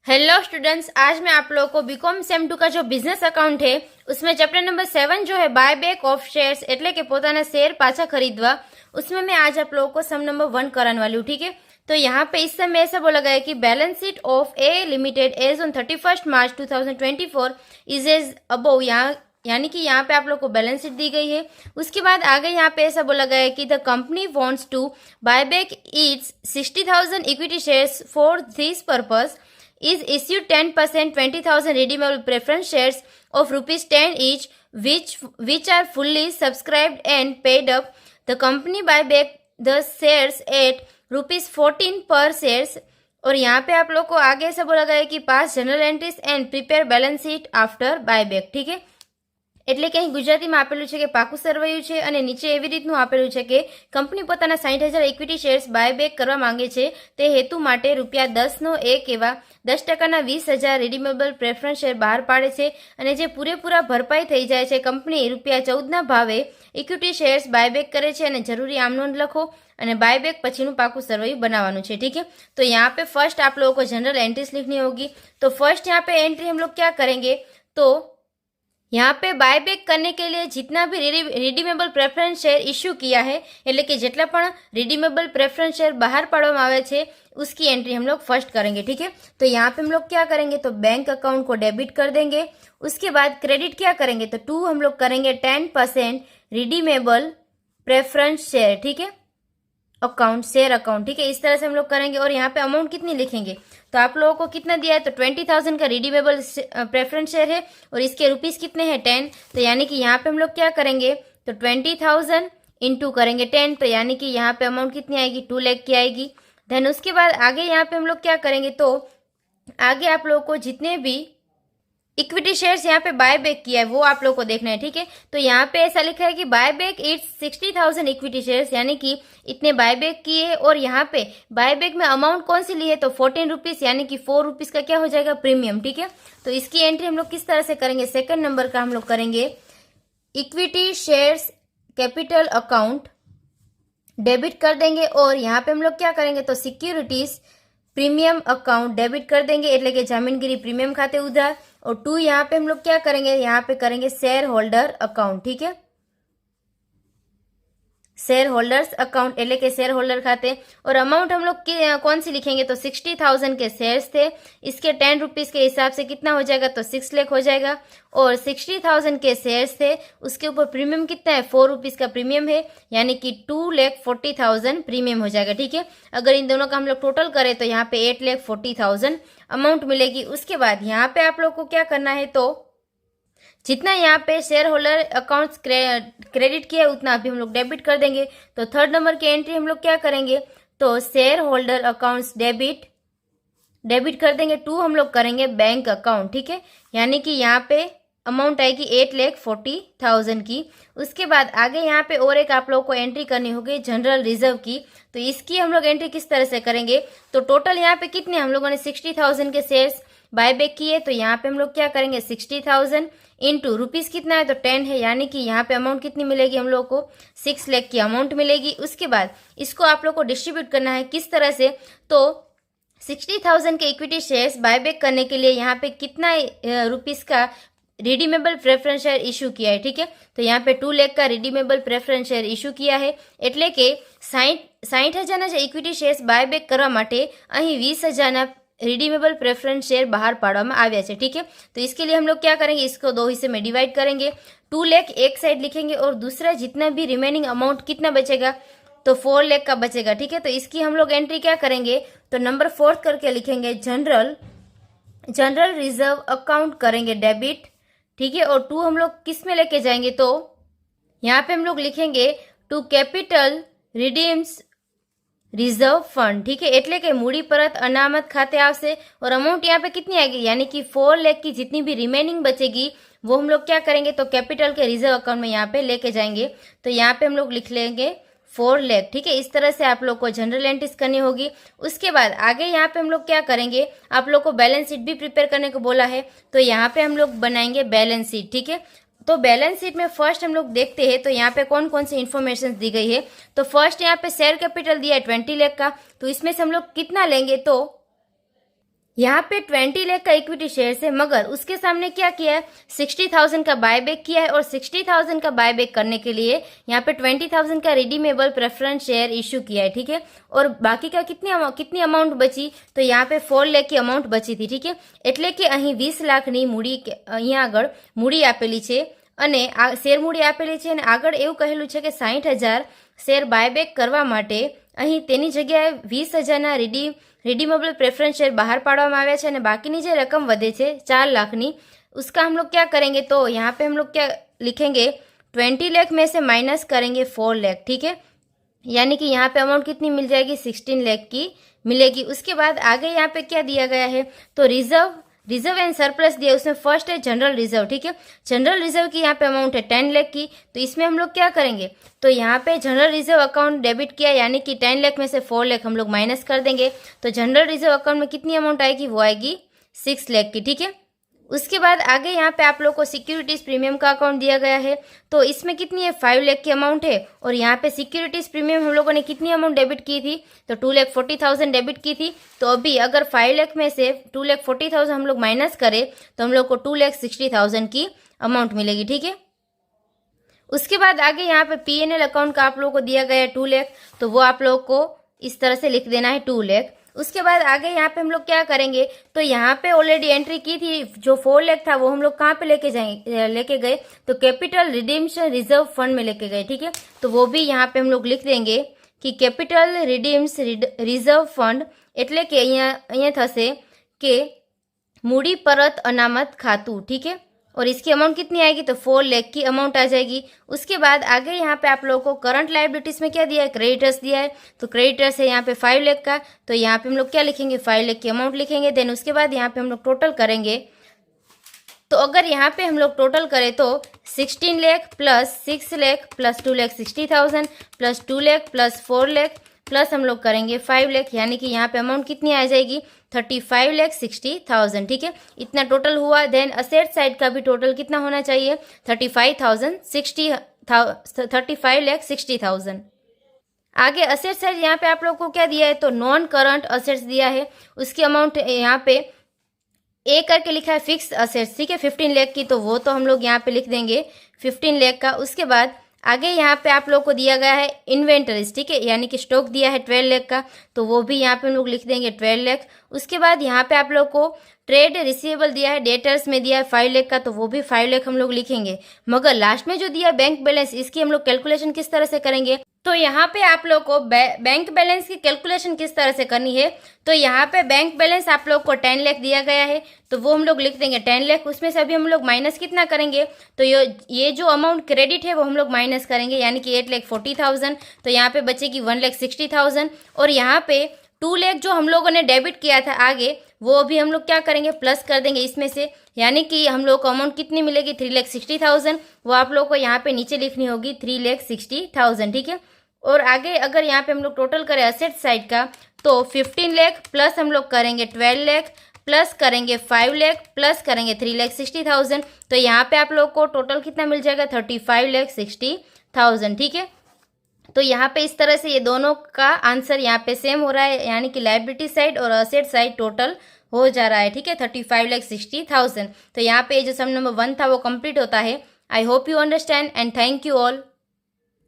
Hello students, आज मैं आप लोगों को बीकॉम सेम 2 का जो बिजनेस अकाउंट है उसमें चैप्टर नंबर 7 जो है बाय बैक ऑफ शेयर्स એટલે કે પોતાના શેર પાછા खरीदवा, उसमें मैं आज आप लोगों को सम नंबर 1 कराने वाली हूँ। ठीक है, तो यहाँ पे इस समय ऐसा बोला गया है कि balance sheet of A limited as on 31 March 2024 is as above. यहाँ यानी कि यहाँ पे आप लोग को बैलेंस शीट दी गई है। उसके बाद आगे यहाँ पे ऐसा बोला गया है कि the company wants to buy back its 60,000 equity shares for this purpose is issued 10% 20,000 redeemable preference shares of rupees 10 each which are fully subscribed and paid up. The company buy back the shares at rupees 14 per shares। और यहाँ पे आप लोग को आगे ऐसा बोला गया है कि pass journal entries and prepare balance sheet after buyback. ठीक है, એટલે કે અહીં ગુજરાતીમાં આપેલું છે કે પાકું સરવૈયું છે અને નીચે એવી રીતનું આપેલું છે કે કંપની પોતાના 60,000 ઇક્વિટી શેર્સ બાયબેક કરવા માંગે છે તે હેતુ માટે ₹10નો એક એવા 10%ના 20,000 રિડીમેબલ પ્રેફરન્સ શેર બહાર પાડે છે અને જે પૂરેપૂરા ભરપાઈ થઈ જાય છે કંપની ₹14ના ભાવે ઇક્વિટી શેર્સ બાયબેક કરે છે અને જરૂરી આમ નોંધ લખો અને बायबैक पछीનું पाकू सरवैયું बनावानुं छे। ठीक है, तो यहाँ पे फर्स्ट आप लोगों को जनरल एंट्रीज लिखनी होगी। तो फर्स्ट यहाँ पे एंट्री हम लोग क्या करेंगे, तो यहाँ पे बायबैक करने के लिए जितना भी रिडीमेबल प्रेफरेंस शेयर इश्यू किया है એટલે કે જેટલા પણ रिडीमेबल प्रेफरेंस शेयर बाहर पाड़वामां आवे छे उसकी एंट्री हम लोग फर्स्ट करेंगे। ठीक है, तो यहाँ पे हम लोग क्या करेंगे, तो बैंक अकाउंट को डेबिट कर देंगे। उसके बाद क्रेडिट क्या करेंगे, तो 2 हम लोग करेंगे 10% रिडीमेबल प्रेफरेंस शेयर। ठीक है, अकाउंट शेयर अकाउंट। ठीक है, इस तरह से हम लोग करेंगे। और यहाँ पे अमाउंट कितनी लिखेंगे, तो आप लोगों को कितना दिया है, तो 20,000 का रिडीमेबल प्रेफरेंस शेयर है और इसके रुपीस कितने हैं 10। तो यानी कि यहाँ पे हम लोग क्या करेंगे, तो 20,000 इंटू करेंगे 10, तो यानी कि यहाँ पे अमाउंट कितनी आएगी, 2 लाख की आएगी। देन उसके बाद आगे यहाँ पे हम लोग क्या करेंगे, तो आगे आप लोगों को जितने भी इक्विटी शेयर्स यहाँ पे बाय बैक किया है वो आप लोग को देखना है। ठीक है, तो यहाँ पे ऐसा लिखा है कि bye back its 60,000 equity shares, यानी कि इतने बाय बैक किए। और यहाँ पे बाय बैक में अमाउंट कौन सी ली है, तो 14 रुपीज, यानी कि 4 रुपीज का क्या हो जाएगा, प्रीमियम। ठीक है, तो इसकी एंट्री हम लोग किस तरह से करेंगे, सेकंड नंबर का हम लोग करेंगे equity shares capital account debit कर देंगे। और यहाँ पे हम लोग क्या करेंगे, तो सिक्योरिटीज प्रीमियम अकाउंट डेबिट कर देंगे એટલે કે જામીનગીરી પ્રીમિયમ ખાતે ઉધાર। और 2 यहाँ पे हम लोग क्या करेंगे, यहाँ पे करेंगे शेयर होल्डर अकाउंट। ठीक है, शेयर होल्डर्स अकाउंट એટલે કે शेयर होल्डर खाते। और अमाउंट हम लोग कौन सी लिखेंगे, तो 60,000 के शेयर्स थे, इसके 10 रुपीज के हिसाब से कितना हो जाएगा, तो 6 लाख हो जाएगा। और 60,000 के शेयर्स थे, उसके ऊपर प्रीमियम कितना है, 4 रुपीज का प्रीमियम है, यानी कि 2,40,000 प्रीमियम हो जाएगा। ठीक है, अगर इन दोनों का हम लोग टोटल करें तो यहाँ पे 8,40,000 अमाउंट मिलेगी। उसके बाद यहाँ पे आप लोग को क्या करना है, तो जितना यहाँ पे शेयर होल्डर अकाउंट्स क्रेडिट किया है उतना अभी हम लोग डेबिट कर देंगे। तो थर्ड नंबर की एंट्री हम लोग क्या करेंगे, तो शेयर होल्डर अकाउंट्स डेबिट कर देंगे। 2 हम लोग करेंगे बैंक अकाउंट। ठीक है, यानी कि यहाँ पे अमाउंट आएगी 8,40,000 की। उसके बाद आगे यहाँ पे और एक आप लोगों को एंट्री करनी होगी जनरल रिजर्व की। तो इसकी हम लोग एंट्री किस तरह से करेंगे, तो टोटल यहाँ पे कितने हम लोगों ने 60,000 के शेयर्स बायबैक किए। तो यहाँ पे हम लोग क्या करेंगे, 60,000 इंटू रुपीज कितना है, तो 10 है, यानी कि यहाँ पे अमाउंट कितनी मिलेगी हम लोग को, 6 लाख की अमाउंट मिलेगी। उसके बाद इसको आप लोग को डिस्ट्रीब्यूट करना है किस तरह से, तो 60,000 के इक्विटी शेयर्स बायबैक करने के लिए यहाँ पे कितना रुपीस का रिडीमेबल प्रेफरेंस शेयर इश्यू किया है। ठीक है, तो यहाँ पे 2 लाख का रिडीमेबल प्रेफरेंस शेयर इश्यू किया है એટલે કે 60,000 જે ઇક્વિટી શેર્સ બાયબેક કરવા માટે અહીં 20,000 रिडीमेबल प्रेफरेंस शेयर बाहर पाड़वामां आव्या छे। ठीक है, तो इसके लिए हम लोग क्या करेंगे, इसको 2 हिस्से में डिवाइड करेंगे। 2 लाख एक साइड लिखेंगे और दूसरा जितना भी रिमेनिंग अमाउंट कितना बचेगा, तो 4 लाख का बचेगा। ठीक है, तो इसकी हम लोग एंट्री क्या करेंगे, तो नंबर 4 करके लिखेंगे जनरल रिजर्व अकाउंट करेंगे डेबिट। ठीक है, और 2 हम लोग किस में लेके जाएंगे, तो यहाँ पे हम लोग लिखेंगे to capital redeems reserve fund. ठीक है, એટલે કે મૂડી પરત અનામત ખાતે આવશે। और अमाउंट यहाँ पे कितनी आएगी, यानी कि 4 लाख की जितनी भी रिमेनिंग बचेगी वो हम लोग क्या करेंगे, तो कैपिटल के रिजर्व अकाउंट में यहाँ पे लेके जाएंगे। तो यहाँ पे हम लोग लिख लेंगे 4 लाख। ठीक है, इस तरह से आप लोग को जनरल एंट्रीज करनी होगी। उसके बाद आगे यहाँ पे हम लोग क्या करेंगे, आप लोग को बैलेंस शीट भी प्रिपेयर करने को बोला है, तो यहाँ पे हम लोग बनाएंगे बैलेंस शीट। ठीक है, तो बैलेंस शीट में फर्स्ट हम लोग देखते हैं तो यहाँ पे कौन कौन सी इन्फॉर्मेशन दी गई है। तो फर्स्ट यहाँ पे शेयर कैपिटल दिया है 20 लाख का, तो इसमें से हम लोग कितना लेंगे, तो यहाँ पे 20 लाख का इक्विटी शेयर है, मगर उसके सामने क्या किया है, 60,000 का बायबैक किया है, और 60,000 का बायबैक करने के लिए यहाँ पे 20,000 का रिडीमेबल प्रेफरेंस शेयर इश्यू किया है, ठीक है। और बाकी का कितनी अमाउंट बची, तो यहाँ पे 4 लाख की अमाउंट बची थी, ठीक है। એટલે કે અહીં 20 લાખની મૂડી અહીંયા આગળ મૂડી આપેલી છે અને શેર મૂડી આપેલી છે, અને આગળ એવું કહેલું છે કે 60,000 શેર બાયબેક કરવા માટે અહીં તેની જગ્યાએ 20,000ના रिडीमेबल प्रेफरेंस शेयर बाहर पाड़वामां आव्या छे, अने बाकीनी जे रकम वधे छे 4 लाखनी, उसका हम लोग क्या करेंगे, तो यहाँ पे हम लोग क्या लिखेंगे, 20 लाख में से माइनस करेंगे 4 लाख, ठीक है। यानी कि यहाँ पे अमाउंट कितनी मिल जाएगी, 16 लाख की मिलेगी। उसके बाद आगे यहाँ पे क्या दिया गया है, तो रिजर्व एंड सरप्लस दिया, उसमें फर्स्ट है जनरल रिजर्व, ठीक है। जनरल रिजर्व की यहाँ पे अमाउंट है 10 लाख की, तो इसमें हम लोग क्या करेंगे, तो यहाँ पे जनरल रिजर्व अकाउंट डेबिट किया, यानी कि 10 लाख में से 4 लाख हम लोग माइनस कर देंगे, तो जनरल रिजर्व अकाउंट में कितनी अमाउंट आएगी, वो आएगी 6 लाख की, ठीक है। उसके बाद आगे यहाँ पे आप लोग को सिक्योरिटीज प्रीमियम का अकाउंट दिया गया है, तो इसमें कितनी है, 5 लाख की अमाउंट है, और यहाँ पे सिक्योरिटीज प्रीमियम हम लोगों ने कितनी अमाउंट डेबिट की थी, तो 2,40,000 डेबिट की थी। तो अभी अगर 5 लाख में से 2,40,000 हम लोग माइनस करें तो हम लोग को 2,60,000 की अमाउंट मिलेगी, ठीक है। उसके बाद आगे यहाँ पे P&L अकाउंट का आप लोगों को दिया गया है 2 लाख, तो वो आप लोगों को इस तरह से लिख देना है 2 लाख। उसके बाद आगे यहाँ पे हम लोग क्या करेंगे, तो यहाँ पे ऑलरेडी एंट्री की थी, जो 4 लाख था वो हम लोग कहाँ पे लेके गए, तो कैपिटल रिडीम्शन रिजर्व फंड में लेके गए, ठीक है। तो वो भी यहाँ पे हम लोग लिख देंगे कि कैपिटल रिडीम्स रिजर्व फंड એટલે કે અહીંયા થશે કે મૂડી પરત અનામત ખાતું, ठीक है। और इसकी अमाउंट कितनी आएगी, तो 4 लाख की अमाउंट आ जाएगी। उसके बाद आगे यहाँ पे आप लोगों को करंट लायबिलिटीज में क्या दिया है, क्रेडिटर्स दिया है, तो क्रेडिटर्स है यहाँ पे 5 लाख का, तो यहाँ पे हम लोग क्या लिखेंगे, 5 लाख की अमाउंट लिखेंगे। देन उसके बाद यहाँ पे हम लोग टोटल करेंगे, तो अगर यहाँ पे हम लोग टोटल करें तो 16 lakh plus 6 lakh plus 2,60,000 plus 2 lakh plus 4 lakh plus हम लोग करेंगे 5 लाख, यानी कि यहाँ पे अमाउंट कितनी आ जाएगी, 35,60,000, ठीक है। इतना टोटल हुआ। देन असेट साइड का भी टोटल कितना होना चाहिए, 35,60,000। आगे असेट साइड यहाँ पे आप लोग को क्या दिया है, तो नॉन करंट असेट्स दिया है, उसकी अमाउंट यहाँ पे ए करके लिखा है फिक्स असेट्स, ठीक है, 15 लाख की, तो वो तो हम लोग यहाँ पे लिख देंगे 15 लाख का। उसके बाद आगे यहाँ पे आप लोग को दिया गया है इन्वेंटरीज, ठीक है, यानी कि स्टॉक दिया है 12 लाख का, तो वो भी यहाँ पे हम लोग लिख देंगे 12 लाख। उसके बाद यहाँ पे आप लोग को ट्रेड रिसीवेबल दिया है, डेटर्स में दिया है 5 लाख का, तो वो भी 5 लाख हम लोग लिखेंगे। मगर लास्ट में जो दिया बैंक बैलेंस, इसकी हम लोग कैलकुलेशन किस तरह से करेंगे, तो यहाँ पे आप लोग को बैंक बैलेंस की कैलकुलेशन किस तरह से करनी है, तो यहाँ पे बैंक बैलेंस आप लोग को 10 लाख दिया गया है, तो वो हम लोग लिख देंगे 10 लाख। उसमें से अभी हम लोग माइनस कितना करेंगे, तो ये जो अमाउंट क्रेडिट है वो हम लोग माइनस करेंगे, यानी कि 8,40,000, तो यहाँ पे बचेगी 1,60,000। और यहाँ पे 2 लाख जो हम लोगों ने डेबिट किया था आगे, वो अभी हम लोग क्या करेंगे, प्लस कर देंगे इसमें से, यानी कि हम लोग को अमाउंट कितनी मिलेगी, 3,60,000, वो आप लोग को यहाँ पे नीचे लिखनी होगी 3,60,000, ठीक है। और आगे अगर यहाँ पे हम लोग टोटल करें असेट साइड का, तो 15 लाख प्लस हम लोग करेंगे 12 लाख प्लस करेंगे 5 लाख प्लस करेंगे 3,60,000, तो यहाँ पे आप लोग को टोटल कितना मिल जाएगा, 35,60,000, ठीक है। तो यहाँ पे इस तरह से ये दोनों का आंसर यहाँ पे सेम हो रहा है, यानी कि लायबिलिटी साइड और असेट साइड टोटल हो जा रहा है, ठीक है, 35,60,000। तो यहाँ पे जो सम नंबर 1 था वो कंप्लीट होता है। I hope you understand and thank you all.